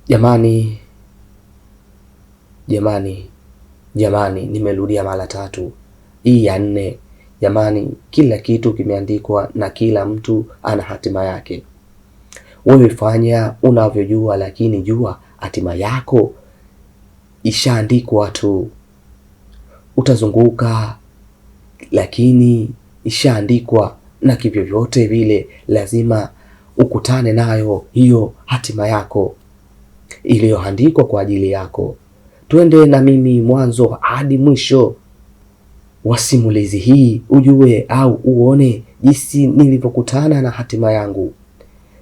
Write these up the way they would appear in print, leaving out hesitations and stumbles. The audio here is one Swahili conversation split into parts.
Jamani, jamani, jamani, nimerudia mara 3. Hii ya 4. Jamani, kila kitu kimeandikwa na kila mtu ana hatima yake. Wewe fanya unavyojua, lakini jua hatima yako ishaandikwa tu. Utazunguka, lakini ishaandikwa, na kivyo vyote vile lazima ukutane nayo hiyo hatima yako iliyoandikwa kwa ajili yako. Twende na mimi mwanzo hadi mwisho wa simulizi hii ujue au uone jinsi nilivyokutana na hatima yangu.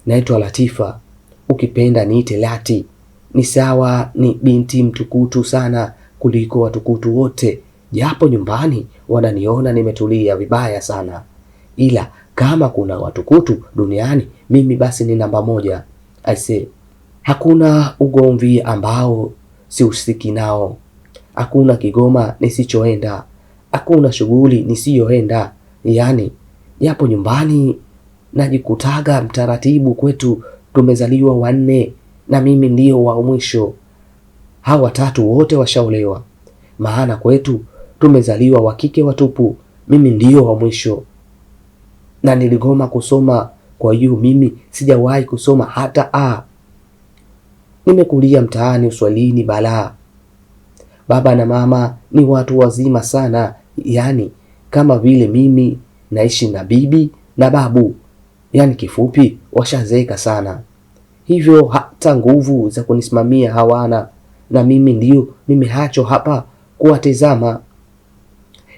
Naitwa Latifa, ukipenda niite Lati. Ni sawa, ni binti mtukutu sana kuliko watukutu wote, japo nyumbani wananiona nimetulia vibaya sana, ila kama kuna watukutu duniani mimi basi ni namba 1. Aise, hakuna ugomvi ambao sihusiki nao, hakuna kigoma nisichoenda, hakuna shughuli nisiyoenda. Yani japo nyumbani najikutaga mtaratibu, kwetu tumezaliwa 4 na mimi ndio wa mwisho. Hawa 3 wote washaolewa, maana kwetu tumezaliwa wa kike watupu, mimi ndio wa mwisho. Na niligoma kusoma, kwa hiyo mimi sijawahi kusoma hata A. Nimekulia mtaani uswalini balaa. Baba na mama ni watu wazima sana, yani kama vile mimi naishi na bibi na babu, yani kifupi washazeeka sana, hivyo hata nguvu za kunisimamia hawana, na mimi ndio nimeachwa hapa kuwatazama.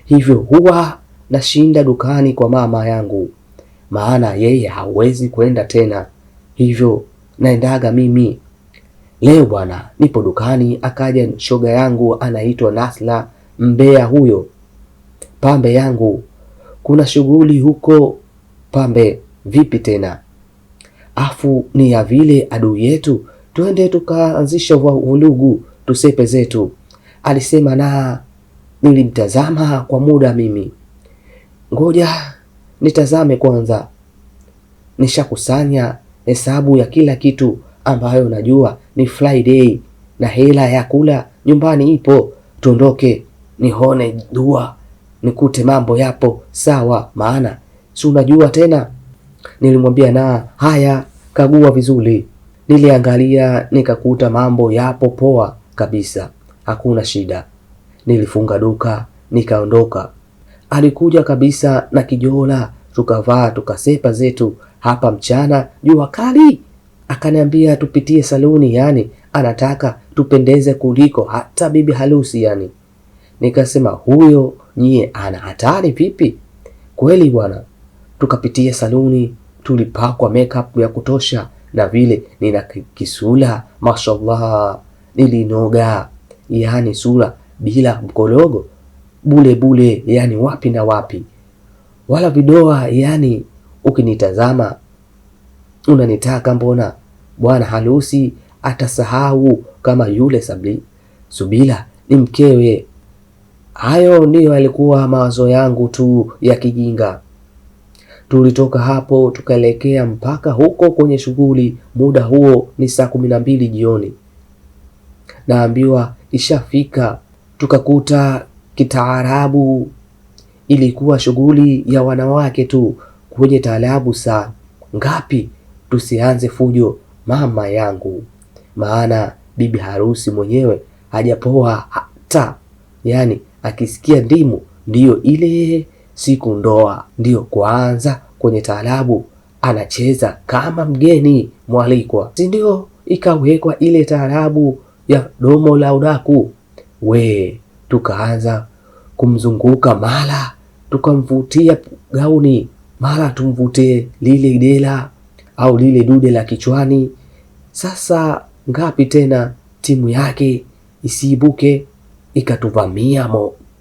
Hivyo huwa nashinda dukani kwa mama yangu, maana yeye hawezi kwenda tena, hivyo naendaga mimi. Leo bwana, nipo dukani, akaja shoga yangu anaitwa Nasla, mbea huyo. Pambe yangu, kuna shughuli huko pambe? Vipi tena? Afu ni ya vile adui yetu, twende tukaanzisha vulugu tusepe zetu, alisema. Na nilimtazama kwa muda mimi, ngoja nitazame kwanza, nishakusanya hesabu ya kila kitu ambayo najua ni Friday na hela ya kula nyumbani ipo, tuondoke nihone dua nikute mambo yapo sawa, maana si unajua tena. Nilimwambia na haya, kagua vizuri. Niliangalia nikakuta mambo yapo poa kabisa, hakuna shida. Nilifunga duka nikaondoka. Alikuja kabisa na kijola, tukavaa tukasepa zetu hapa mchana jua kali. Akaniambia tupitie saluni, yani anataka tupendeze kuliko hata bibi harusi yani. Nikasema huyo nyie ana hatari vipi? Kweli bwana. Tukapitia saluni, tulipakwa makeup ya kutosha, na vile nina kisula mashallah, nilinoga yani sura bila mkologo, bule bule yani wapi na wapi, wala vidoa yani ukinitazama unanitaka mbona. Bwana harusi atasahau kama yule Subila ni mkewe. Hayo ndiyo yalikuwa mawazo yangu tu ya kijinga. Tulitoka hapo tukaelekea mpaka huko kwenye shughuli. Muda huo ni saa 12 jioni, naambiwa ishafika. Tukakuta kitaarabu, ilikuwa shughuli ya wanawake tu. Kwenye taarabu saa ngapi tusianze fujo mama yangu, maana bibi harusi mwenyewe hajapoa hata, yani akisikia ndimu ndiyo ile siku ndoa, ndiyo kwanza kwenye taarabu anacheza kama mgeni mwalikwa, si ndio? Ikawekwa ile taarabu ya domo la udaku. Tukaanza kumzunguka, mara tukamvutia gauni, mara tumvutie lile dela au lile dude la kichwani. Sasa ngapi tena timu yake isiibuke, ikatuvamia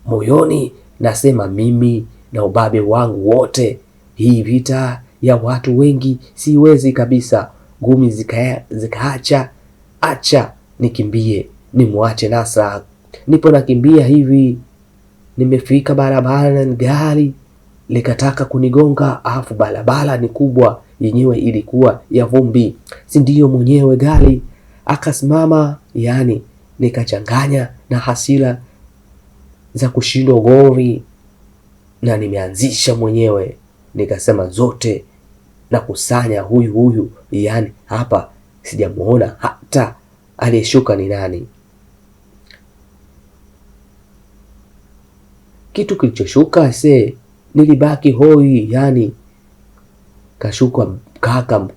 moyoni. Nasema mimi na ubabe wangu wote, hii vita ya watu wengi siwezi kabisa. Ngumi zikaacha, acha nikimbie nimwache Nasa. Nipo nakimbia hivi, nimefika barabara, gari likataka kunigonga. Afu barabara ni kubwa, yenyewe ilikuwa ya vumbi, si ndio? Mwenyewe gari Akasimama, yani nikachanganya na hasira za kushindwa goli na nimeanzisha mwenyewe, nikasema zote na kusanya huyu, yani hapa sijamuona hata aliyeshuka ni nani. Kitu kilichoshuka nilibaki hoi, yani kashuka kaka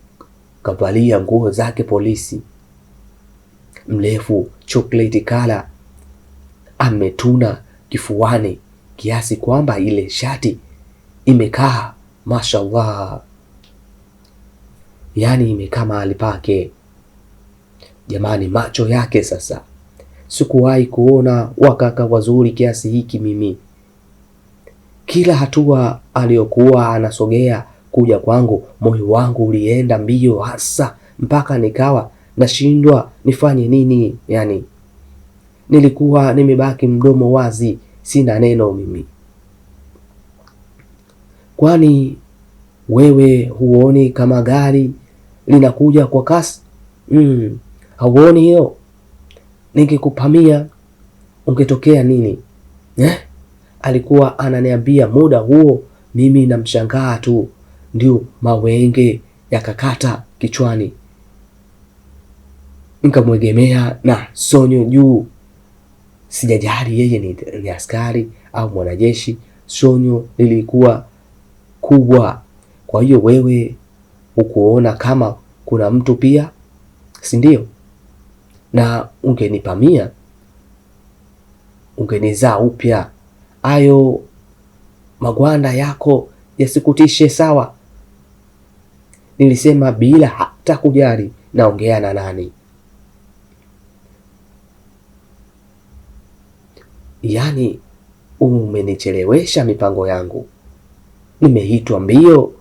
kavalia nguo zake polisi, mrefu chocolate color, ametuna kifuani kiasi kwamba ile shati imekaa mashallah, yani imekaa mahali pake. Jamani, macho yake sasa, sikuwahi kuona wakaka wazuri kiasi hiki mimi. Kila hatua aliyokuwa anasogea kuja kwangu, moyo wangu ulienda mbio hasa mpaka nikawa nashindwa nifanye nini. Yani nilikuwa nimebaki mdomo wazi, sina neno mimi. Kwani wewe huoni kama gari linakuja kwa kasi? Hauoni hiyo? Nikikupamia ungetokea nini? Alikuwa ananiambia muda huo, mimi namshangaa tu, ndio mawenge yakakata kichwani. Nikamwegemea na Sonyo juu. Sijajali yeye ni askari au mwanajeshi, Sonyo lilikuwa kubwa. Kwa hiyo wewe ukuona kama kuna mtu pia, si ndio? Na ungenipamia, ungenizaa upya. Ayo magwanda yako yasikutishe, sawa? Nilisema bila hata kujali naongea na nani. Yani umenichelewesha mipango yangu, nimeitwa mbio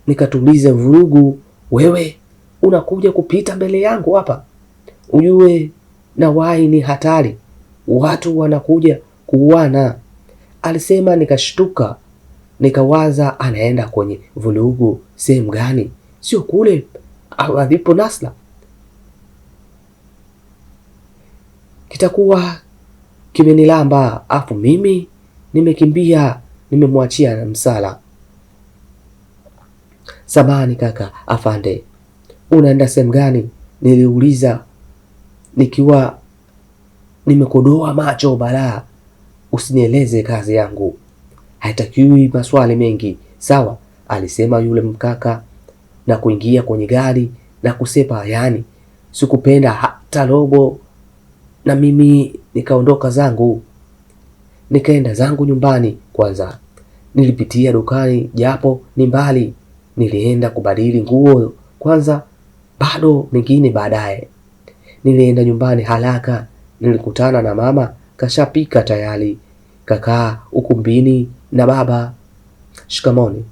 nikatulize vurugu, wewe unakuja kupita mbele yangu hapa. Ujue na wai ni hatari, watu wanakuja kuuana, alisema. Nikashtuka, nikawaza anaenda kwenye vurugu sehemu gani? Sio kule alipo Nasla, kitakuwa kimenilamba. Afu mimi nimekimbia, nimemwachia na msala. Samahani kaka afande, unaenda sehemu gani? Niliuliza nikiwa nimekodoa macho balaa. Usinieleze kazi yangu, haitakiwi maswali mengi, sawa? Alisema yule mkaka na kuingia kwenye gari na kusepa. Yani sikupenda hata robo, na mimi nikaondoka zangu, nikaenda zangu nyumbani. Kwanza nilipitia dukani, japo ni mbali. Nilienda kubadili nguo kwanza, bado mengine baadaye. Nilienda nyumbani haraka, nilikutana na mama kashapika tayari, kakaa ukumbini na baba. Shikamoni.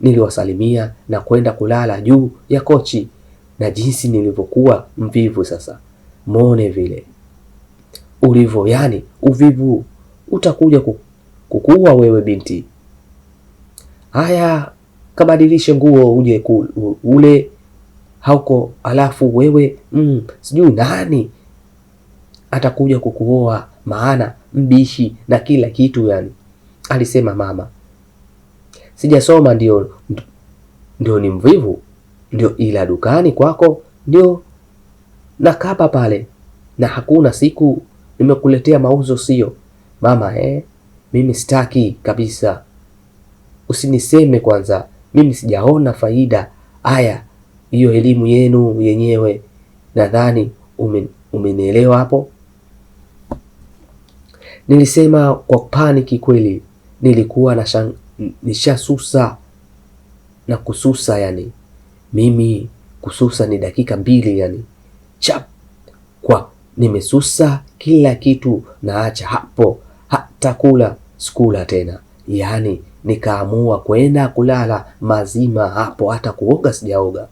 Niliwasalimia na kwenda kulala juu ya kochi. Na jinsi nilivyokuwa mvivu sasa, muone vile ulivyo, yani uvivu utakuja kukua wewe binti. Haya, kabadilishe nguo uje ule hauko, alafu wewe sijui nani atakuja kukuoa, maana mbishi na kila kitu yani, alisema mama. Sijasoma ndio ni mvivu? Ndio, ila dukani kwako ndio nakapa pale, na hakuna siku nimekuletea mauzo, sio mama? Mimi sitaki kabisa, usiniseme kwanza, mimi sijaona faida. Haya, hiyo elimu yenu yenyewe, nadhani umenielewa hapo. Nilisema kwa paniki kweli, nilikuwa nishasusa na kususa. Yani mimi kususa ni dakika 2, yani chap kwa nimesusa kila kitu, naacha hapo, hata kula sikula tena. Yani nikaamua kwenda kulala mazima hapo, hata kuoga sijaoga.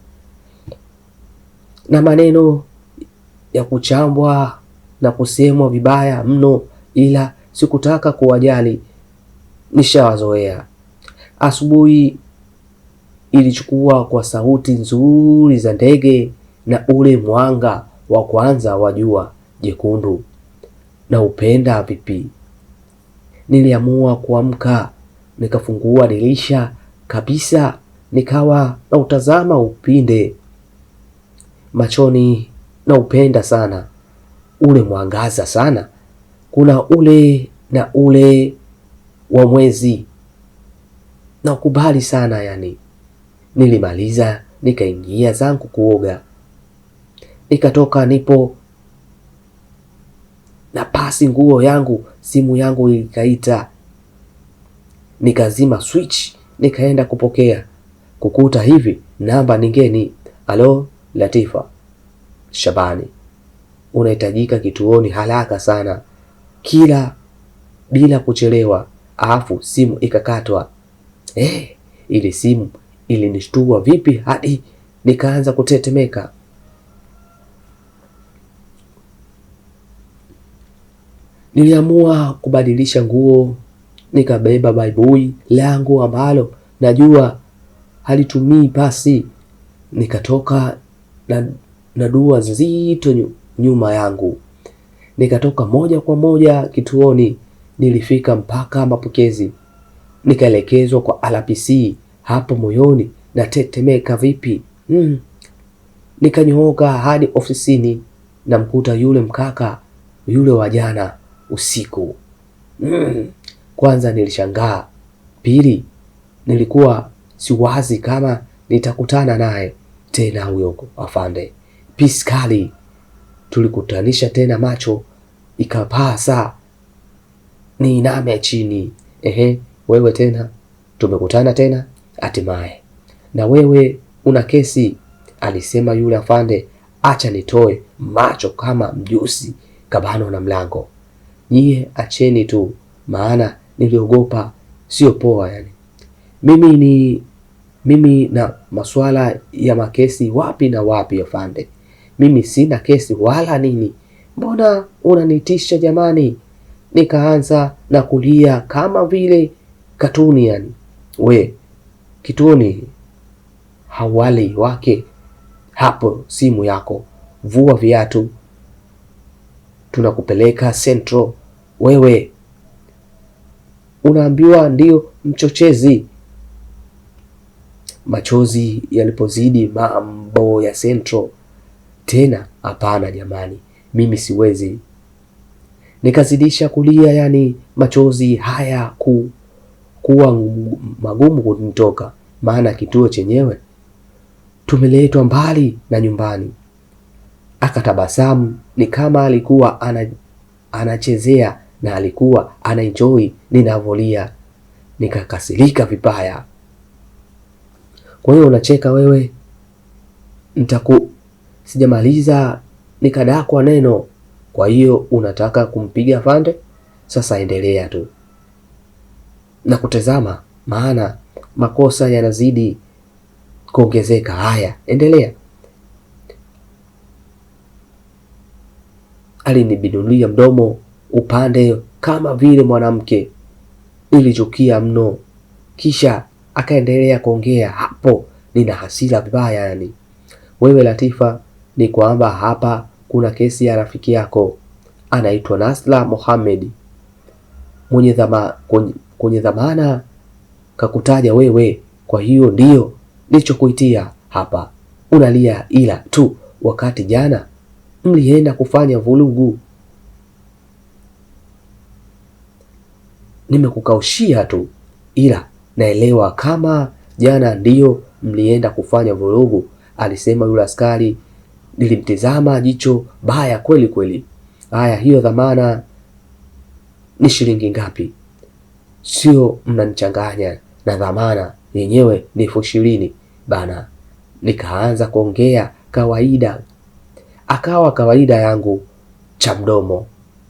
Na maneno ya kuchambwa na kusemwa vibaya mno, ila sikutaka kuwajali, nishawazoea. Asubuhi ilichukua kwa sauti nzuri za ndege na ule mwanga wa kwanza wa jua jekundu na upenda vipi. Niliamua kuamka, nikafungua dirisha kabisa, nikawa na utazama upinde machoni na upenda sana ule mwangaza sana. Kuna ule na ule wa mwezi na ukubali sana yani. Nilimaliza nikaingia zangu kuoga, nikatoka nipo na pasi nguo yangu, simu yangu ikaita, nikazima switch, nikaenda kupokea, kukuta hivi namba ningeni. Alo, Latifa Shabani, unahitajika kituoni haraka sana, kila bila kuchelewa. Alafu simu ikakatwa. Ile simu ilinishtua vipi hadi nikaanza kutetemeka. Niliamua kubadilisha nguo, nikabeba baibui langu ambalo najua halitumii pasi, nikatoka na dua nzito nyuma yangu. Nikatoka moja kwa moja kituoni. Nilifika mpaka mapokezi, nikaelekezwa kwa RPC. Hapo moyoni na tetemeka vipi. Nikanyooka hadi ofisini, namkuta yule mkaka yule wa jana usiku. Kwanza nilishangaa, pili nilikuwa siwazi kama nitakutana naye tena huyo afande. Piskali tulikutanisha tena, macho ikapasa niiname chini. Wewe tena, tumekutana tena hatimaye. Na wewe una kesi, alisema yule afande. Acha nitoe macho kama mjusi kabano na mlango. Nyie acheni tu, maana niliogopa, sio poa yani. Mimi na masuala ya makesi wapi na wapi afande. Mimi sina kesi wala nini. Mbona unanitisha jamani? Nikaanza na kulia kama vile katuni yani. We, kituoni hawali wake hapo, simu yako, vua viatu, tunakupeleka Central. Wewe unaambiwa ndio mchochezi. Machozi yalipozidi mambo ya Central tena, hapana jamani, mimi siwezi. Nikazidisha kulia yani, machozi haya kuwa magumu kunitoka, maana kituo chenyewe tumeletwa mbali na nyumbani. Akatabasamu, ni kama alikuwa anachezea na alikuwa anaenjoy ninavolia. Nikakasirika vibaya. Kwa hiyo unacheka wewe? Sijamaliza nikadakwa neno. Kwa hiyo unataka kumpiga afande? Sasa endelea tu na kutazama, maana makosa yanazidi kuongezeka. Haya, endelea. Alinibinulia mdomo upande kama vile mwanamke. Nilichukia mno. Kisha akaendelea kuongea. Hapo nina hasira vibaya yani. Wewe Latifa, ni kwamba hapa kuna kesi ya rafiki yako anaitwa Nasla Mohamed, mwenye dhamana kakutaja wewe. Kwa hiyo ndio nilichokuitia hapa. Unalia ila tu wakati jana mlienda kufanya vurugu. Nimekukaushia tu, ila naelewa kama jana ndio mlienda kufanya vurugu, alisema yule askari. Nilimtizama jicho baya kweli kweli. Haya, hiyo dhamana ni shilingi ngapi? Sio mnanichanganya na dhamana yenyewe ni 20,000 bana. Nikaanza kuongea kawaida, akawa kawaida yangu cha mdomo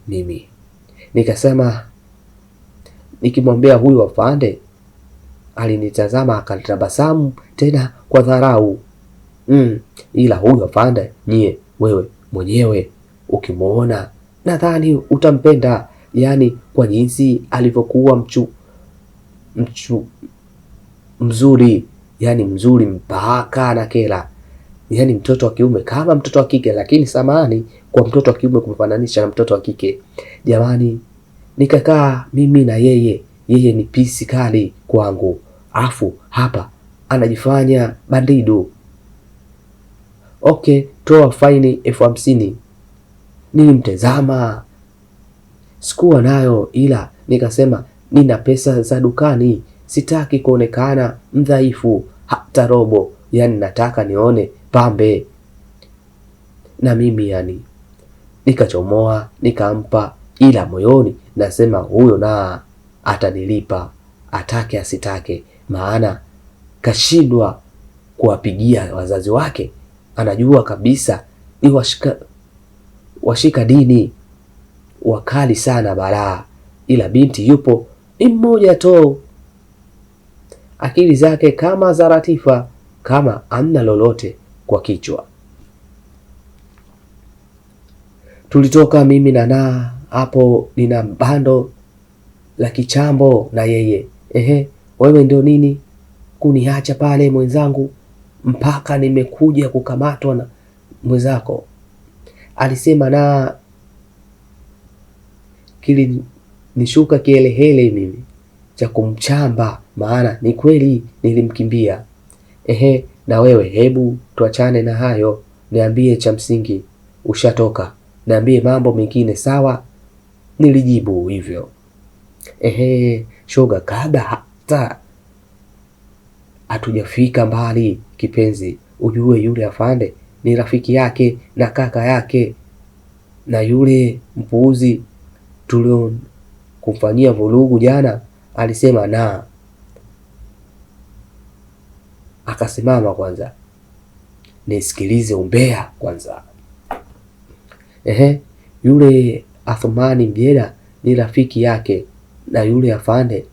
mimi. Nikasema, nikimwambia huyu afande. Alinitazama akatabasamu tena kwa dharau. Ila huyu afande nyie, wewe mwenyewe ukimuona nadhani utampenda, yani kwa jinsi alivyokuwa mzuri, yani mzuri mpaka na kela. yaani mtoto wa kiume kama mtoto wa kike, lakini samahani, kwa mtoto wa kiume kumfananisha na mtoto wa kike. Jamani, nikakaa mimi na yeye ni pisi kali kwangu, afu hapa anajifanya bandidu. Okay, toa faini 50,000. Nilimtazama, sikuwa nayo, ila nikasema nina pesa za dukani, sitaki kuonekana mdhaifu hata robo, yani nataka nione pambe na mimi yani. Nikachomoa nikampa, ila moyoni nasema huyo na atanilipa atake asitake, maana kashindwa kuwapigia wazazi wake. Anajua kabisa ni washika dini wakali sana balaa, ila binti yupo ni mmoja tu, akili zake kama za Latifa, kama amna lolote kwa kichwa. Tulitoka mimi na hapo nina bando la kichambo na yeye. Wewe ndio nini kuniacha pale mwenzangu mpaka nimekuja kukamatwa na mwenzako? Alisema na nishuka kielehele mimi cha kumchamba, maana ni kweli nilimkimbia. Na wewe hebu tuachane na hayo, niambie cha msingi, ushatoka, niambie mambo mengine sawa. Nilijibu hivyo. Shoga, kabla hata hatujafika mbali kipenzi, ujue yule afande ni rafiki yake na kaka yake, na yule mpuuzi tulio kumfanyia vurugu jana alisema na akasimama kwanza nisikilize umbea kwanza. Yule Athumani Mjeda ni rafiki yake na yule afande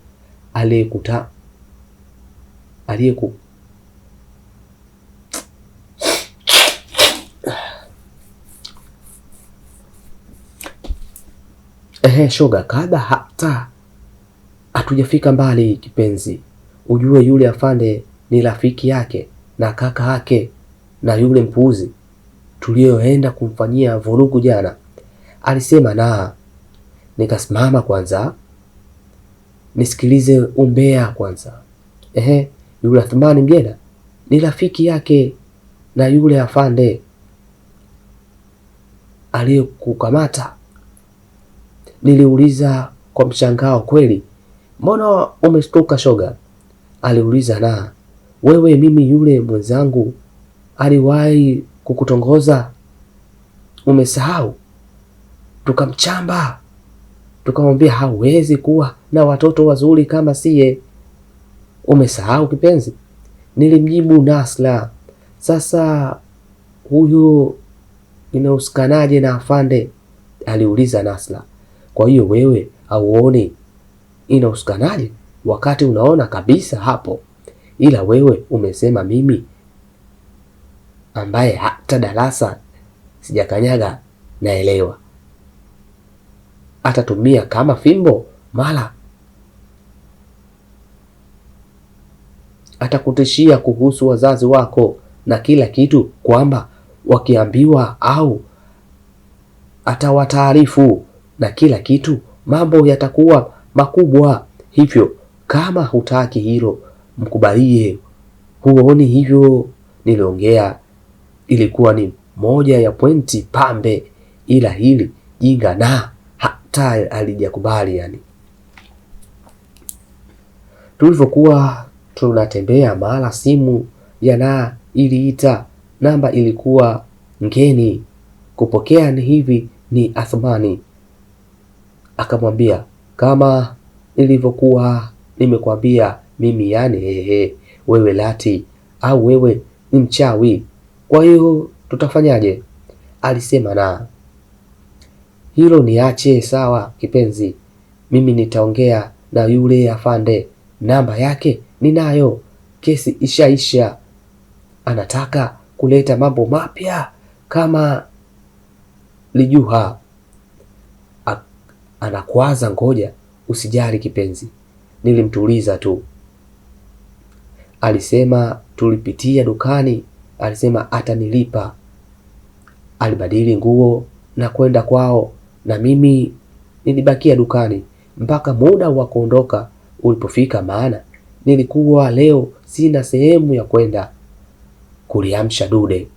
shoga, kabla hata hatujafika mbali kipenzi, ujue yule afande ni rafiki yake na kaka yake na yule mpuzi tulioenda kumfanyia vurugu jana alisema na. Nikasimama kwanza nisikilize umbea kwanza. Yule Athumani Mjeda ni rafiki yake na yule afande aliyekukamata. Niliuliza kwa mshangao, kweli mbona umeshtuka shoga? Aliuliza na wewe, mimi yule mwenzangu aliwahi kukutongoza, umesahau? Tukamchamba, tukamwambia hawezi kuwa na watoto wazuri kama siye. Umesahau kipenzi? Nilimjibu Nasla. Sasa huyu inahusikanaje na afande? Aliuliza Nasla. Kwa hiyo wewe hauoni inahusikanaje wakati unaona kabisa hapo? Ila wewe umesema mimi ambaye hata darasa sijakanyaga naelewa, atatumia kama fimbo, mala atakutishia kuhusu wazazi wako na kila kitu, kwamba wakiambiwa au atawataarifu na kila kitu, mambo yatakuwa makubwa. Hivyo kama hutaki hilo mkubalie. Huoni hivyo? Niliongea, ilikuwa ni moja ya pointi pambe, ila hili jinga na hata alijakubali yani. Tulivyokuwa tunatembea, mara simu ya na iliita, namba ilikuwa ngeni. Kupokea ni hivi, ni Athumani. Akamwambia, kama nilivyokuwa nimekwambia mimi yani, wewe Lati au wewe ni mchawi, kwa hiyo tutafanyaje? Alisema na hilo niache sawa kipenzi, mimi nitaongea na yule afande, namba yake ninayo, kesi ishaisha. Anataka kuleta mambo mapya kama Lijuha anakwaza. Ngoja usijali kipenzi, nilimtuliza tu. Alisema tulipitia dukani alisema atanilipa. Alibadili nguo na kwenda kwao, na mimi nilibakia dukani mpaka muda wa kuondoka ulipofika, maana nilikuwa leo sina sehemu ya kwenda kuliamsha dude.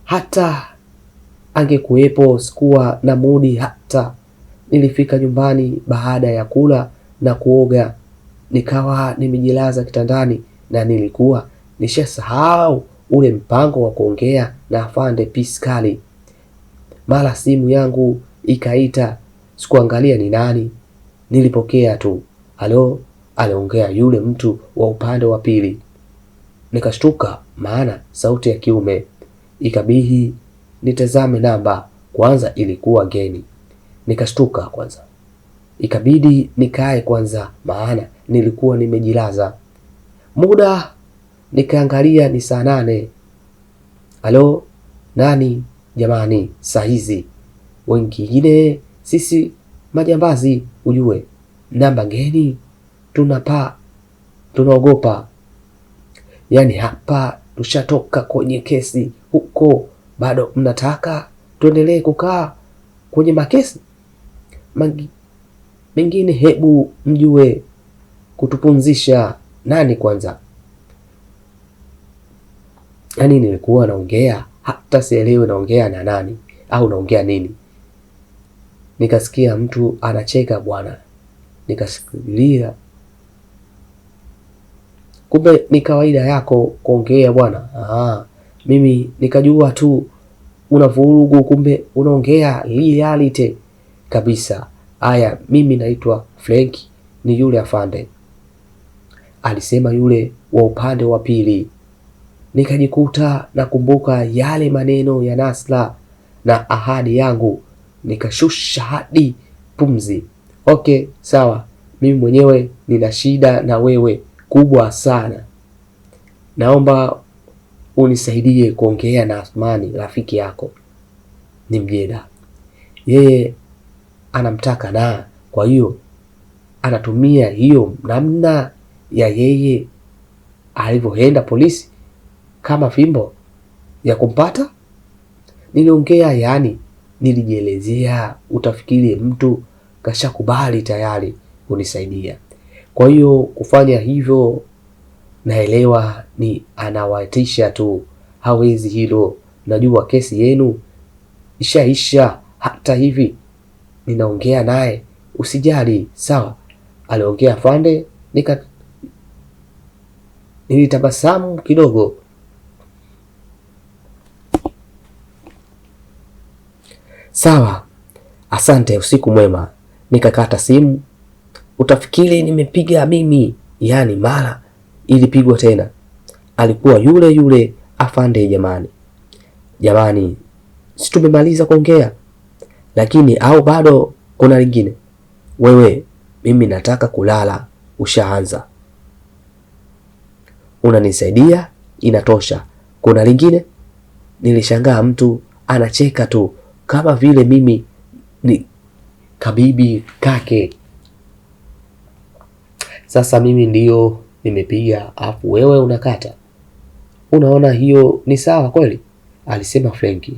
Hata angekuwepo sikuwa na mudi hata. Nilifika nyumbani baada ya kula na kuoga, nikawa nimejilaza kitandani na nilikuwa nishasahau ule mpango wa kuongea na afande Piskali. Mara simu yangu ikaita, sikuangalia ni nani. Nilipokea tu. Halo, aliongea yule mtu wa upande wa pili. Nikashtuka maana sauti ya kiume. Ikabihi nitazame namba kwanza, ilikuwa geni. Nikashtuka kwanza. Ikabidi nikae kwanza maana nilikuwa nimejilaza. Muda nikaangalia ni saa 8. Halo, nani jamani saa hizi? Wengine sisi majambazi ujue. Namba geni, tunaogopa. Yaani hapa tushatoka kwenye kesi, huko bado mnataka tuendelee kukaa kwenye makesi mengine? Hebu mjue kutupumzisha nani kwanza. Yaani nilikuwa naongea hata sielewi naongea na nani au naongea nini. Nikasikia mtu anacheka bwana, nikasikilia kumbe ni kawaida yako kuongea bwana. Mimi nikajua tu unavurugu, kumbe unaongea reality kabisa. Aya, mimi naitwa Frank, ni yule afande, alisema yule wa upande wa pili. Nikajikuta nakumbuka yale maneno ya Nasla na ahadi yangu, nikashusha hadi pumzi. Okay, sawa, mimi mwenyewe nina shida na wewe kubwa sana. Naomba unisaidie kuongea na Asmani rafiki yako, ni mjeda. Yeye anamtaka na kwa hiyo anatumia hiyo namna ya yeye alivyoenda polisi kama fimbo ya kumpata. Niliongea, yani nilijielezea, utafikiri mtu kashakubali tayari kunisaidia. Kwa hiyo kufanya hivyo naelewa ni anawatisha tu, hawezi hilo. Najua kesi yenu ishaisha, hata hivi ninaongea naye, usijali sawa, aliongea afande. Nilitabasamu kidogo. Sawa, asante, usiku mwema. Nikakata simu. Utafikiri nimepiga mimi, yani mara ilipigwa tena. Alikuwa yule yule afande. Jamani, si tumemaliza kuongea? Lakini au bado kuna lingine? Wewe, mimi nataka kulala, ushaanza. Unanisaidia, inatosha. Kuna lingine? Nilishangaa mtu anacheka tu kama vile mimi ni kabibi kake. Sasa mimi ndiyo nimepiga afu wewe unakata. Unaona hiyo ni sawa kweli? Alisema Frenki.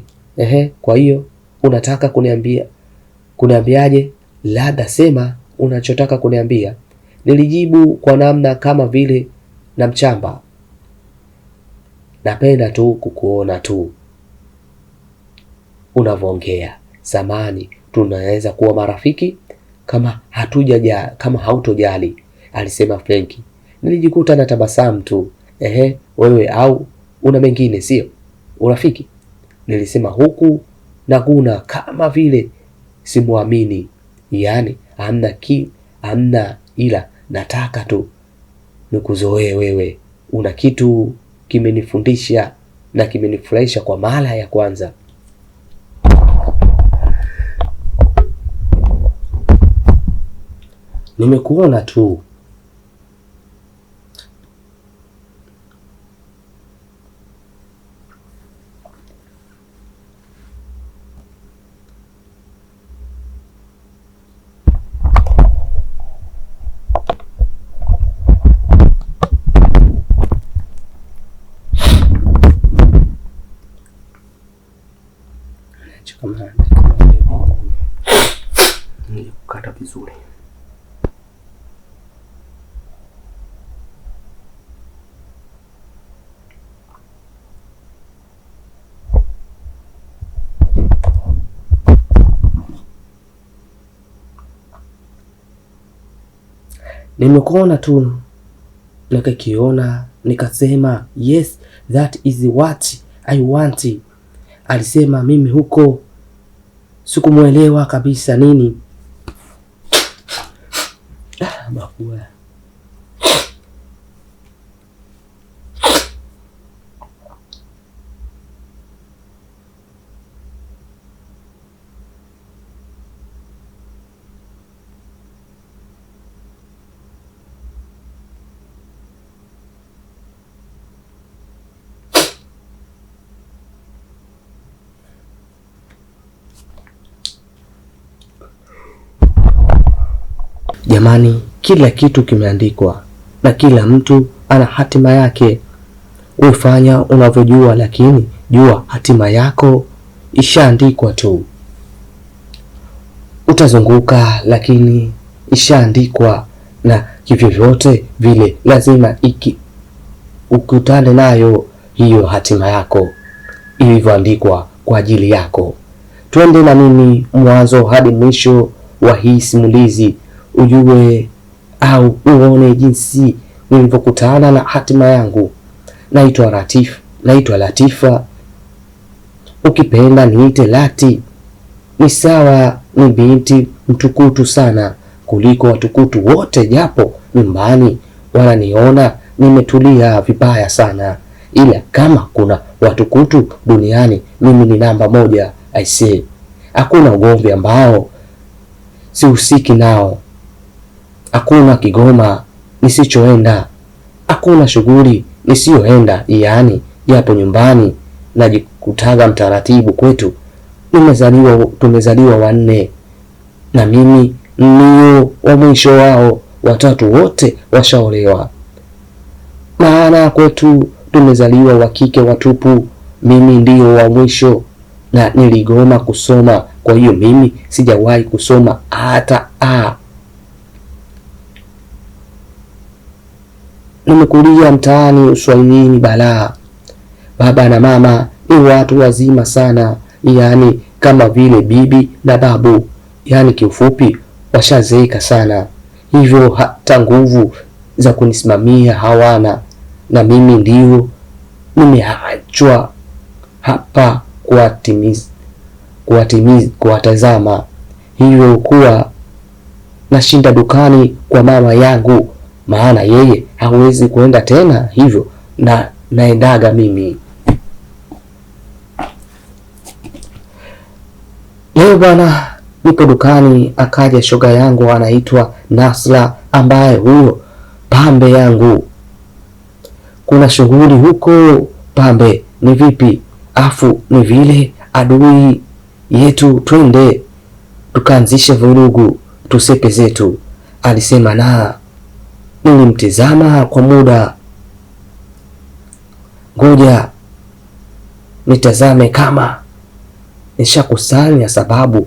Kwa hiyo unataka kuniambiaje? Labda sema unachotaka kuniambia. Nilijibu kwa namna kama vile na mchamba. Napenda tu kukuona tu unavyoongea. Samani, tunaweza kuwa marafiki kama hautojali, alisema Frenki. Nilijikuta na tabasamu tu. Wewe au una mengine sio? Urafiki, nilisema huku na kuna kama vile simuamini. Yani hamna, ila nataka tu nikuzoee wewe. Una kitu kimenifundisha na kimenifurahisha kwa mara ya kwanza. Nimekuona tu. kukata vizuri. Nimekuona tu nikakiona nikasema yes, that is what I want. Alisema mimi huko sikumuelewa kabisa nini. Mafua. Jamani, kila kitu kimeandikwa na kila mtu ana hatima yake. Ufanya unavyojua, lakini jua hatima yako ishaandikwa tu. Utazunguka lakini ishaandikwa, na hivyo vyote vile lazima ukutane nayo hiyo hatima yako ilivyoandikwa kwa ajili yako. Twende na mimi mwanzo hadi mwisho wa hii simulizi ujue au uone jinsi nilivyokutana na hatima yangu. Naitwa Latifa, ukipenda niite Lati. Ni sawa, ni binti mtukutu sana kuliko watukutu wote, japo nyumbani wananiona nimetulia vibaya sana, ila kama kuna watukutu duniani mimi ni namba moja. I say, hakuna ugomvi ambao sihusiki nao, hakuna kigoma nisichoenda, hakuna shughuli nisiyoenda. Yaani japo nyumbani najikutaga mtaratibu, kwetu tumezaliwa wanne na mimi ndio wa mwisho wao, watatu wote washaolewa. Maana kwetu tumezaliwa wa kike watupu, mimi ndio wa mwisho na niligoma kusoma, kwa hiyo mimi sijawahi kusoma hata Nimekulia mtaani uswahilini balaa. Baba na mama ni watu wazima sana, yaani kama vile bibi na babu, yaani kiufupi washazeeka sana, hivyo hata nguvu za kunisimamia hawana, na mimi ndio nimeachwa hapa kuwatazama, hivyo kuwa nashinda dukani kwa mama yangu, maana yeye hawezi kuenda tena, hivyo naendaga mimi. Leo bwana, nipo dukani, akaja shoga yangu anaitwa Nasra, ambaye huyo pambe yangu. Kuna shughuli huko pambe, ni vipi? Afu ni vile adui yetu, twende tukaanzishe vurugu, tusepe zetu, alisema. Na nilimtizama kwa muda, ngoja nitazame kama nishakusanya sababu